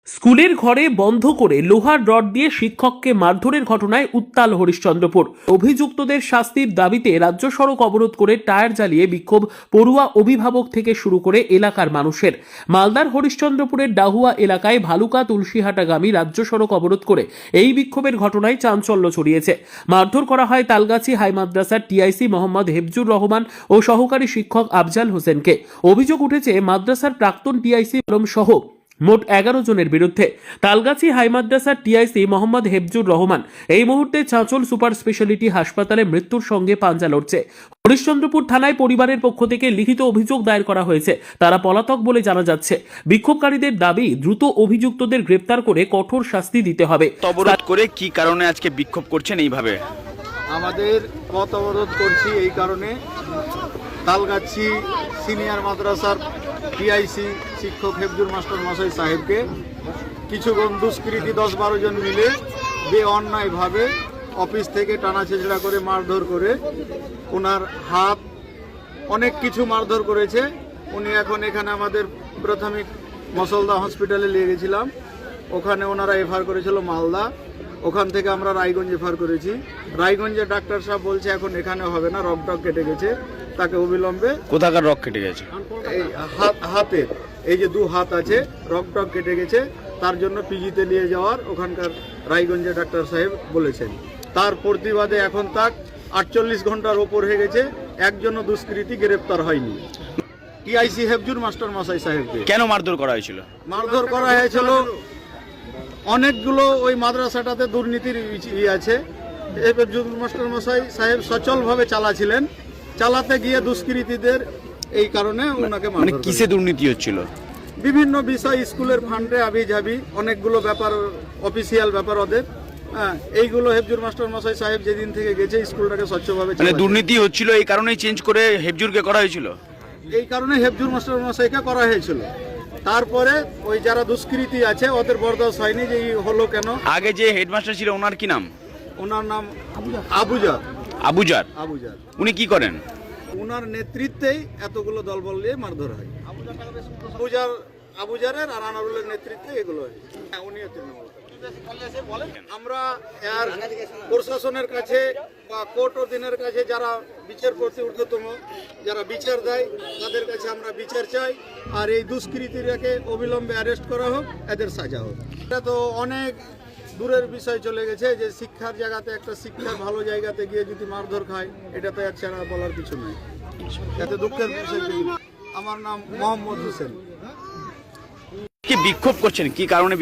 স্কুলের ঘরে বন্ধ করে লোহার রড দিয়ে শিক্ষককে মারধরের ঘটনায় উত্তাল হরিশ্চন্দ্রপুর। অভিযুক্তদের শাস্তির দাবিতে রাজ্য সড়ক অবরোধ করে টায়ার জ্বালিয়ে বিক্ষোভ পড়ুয়া অভিভাবক থেকে শুরু করে এলাকার মানুষের। মালদার হরিশ্চন্দ্রপুরের ডাহুয়া এলাকায় ভালুকা তুলসীহাটাগামী রাজ্য সড়ক অবরোধ করে এই বিক্ষোভের ঘটনায় চাঞ্চল্য ছড়িয়েছে। মারধর করা হয় তালগাছি হাই মাদ্রাসার টিআইসি মোহাম্মদ হেফজুর রহমান ও সহকারী শিক্ষক আফজাল হোসেনকে। অভিযোগ উঠেছে মাদ্রাসার প্রাক্তন টিআইসি সহ মোট 11 জনের বিরুদ্ধে। তালগাছি হাই মাদ্রাসার টিআইসি মোহাম্মদ হেফজুর রহমান এই মুহূর্তে চাঁচল সুপার স্পেশালিটি হাসপাতালে মৃত্যুর সঙ্গে পাঞ্জা লড়ছে। হরিশ্চন্দ্রপুর থানায় পরিবারের পক্ষ থেকে লিখিত অভিযোগ দায়ের করা হয়েছে। তারা পলাতক বলে জানা যাচ্ছে। বিক্ষোভকারীদের দাবি দ্রুত অভিযুক্তদের গ্রেপ্তার করে কঠোর শাস্তি দিতে হবে। অবরোধ করে কি কারণে আজকে বিক্ষোভ করছেন এইভাবে? আমাদের পথ অবরোধ করছি এই কারণে, তালগাছি সিনিয়র মাদ্রাসার টিআইসি শিক্ষক হেফজুর মাস্টার মশাই সাহেবকে কিছু দুষ্কৃতী 10-12 জন মিলে অন্যায়ভাবে অফিস থেকে টানা ছেঁচড়া করে মারধর করে ওনার হাত অনেক কিছু মারধর করেছে। উনি এখন এখানে আমাদের প্রাথমিক মসলদা হসপিটালে নিয়ে গেছিলাম, ওখানে ওনারা এফআর করেছিল মালদা, ওখান থেকে আমরা রায়গঞ্জ এফআর করেছি। রায়গঞ্জে ডাক্তার সাহেব বলছে এখন এখানে হবে না, রক কেটে গেছে, তাকে অবিলম্বে। কোথাকার রক কেটে গেছে? এই হাতের এই যে 2 হাত আছে, রক কেটে গেছে, তার জন্য পিজিতে নিয়ে যাওয়ার ওখানকার রায়গঞ্জে ডাক্তার সাহেব বলেছেন। তার প্রতিবাদে এখন তাক 48 ঘন্টার ওপর হয়ে গেছে, একজনও দুষ্কৃতী গ্রেপ্তার হয়নি। টিআইসি হেফজুর মাস্টার মশাই সাহেবকে কেন মারধর করা হয়েছিল? মারধর করা হয়েছিল অনেকগুলো ওই মাদ্রাসাটাতে দুর্নীতির আছে। হেফজুর মাস্টার মশাই সাহেব সচলভাবে চালাছিলেন, চালাতে গিয়ে দুষ্কৃতীদের এই কারণে ওনাকে মানে কিসে দুর্নীতি হচ্ছিল? বিভিন্ন বিষয়, স্কুলের ফান্ডে আবিঝাবি অনেকগুলো ব্যাপার, অফিসিয়াল ব্যাপার ওদের। হ্যাঁ, এইগুলো হেফজুর মাস্টার মশাই সাহেব যেদিন থেকে গেছে স্কুলটাকে স্বচ্ছভাবে মানে দুর্নীতি হচ্ছিল, এই কারণেই চেঞ্জ করে হেফজুরকে করা হয়েছিল। এই কারণে হেফজুর মাস্টার মশাইকে করা হয়েছিল। তারপরে ওই যারা দুষ্কৃতী আছে ওদের বরদাস্ত হয়নি যে হলো কেন। আগে যে হেডমাস্টার ছিল ওনার কি নাম? ওনার নাম আবুজার। আবুজার? আবুজার। উনি কি করেন? ওনার নেতৃত্বেই এতগুলো দলবল নিয়ে মারধর হয়। আবুজারের আর আনারুলের নেতৃত্বে এগুলো হয়। উনিও তৃণমূল। আমরা এর প্রশাসনের কাছে বা কোর্ট অধীনের কাছে যারা বিচারপতি ঊর্ধ্বতম যারা বিচার দেয় তাদের কাছে আমরা বিচার চাই, আর এই দুষ্কৃতীরাকে অবিলম্বে অ্যারেস্ট করা হোক, এদের সাজা হোক। এটা তো অনেক দূরের বিষয় চলে গেছে যে শিক্ষার জায়গাতে, একটা শিক্ষার ভালো জায়গাতে গিয়ে যদি মারধর খায়, এটা তো এক ছাড়া বলার কিছু নেই। এতে দুঃখের বিষয়। আমার নাম মোহাম্মদ হোসেন। কি বিক্ষোভ করছেন, কি কারণে?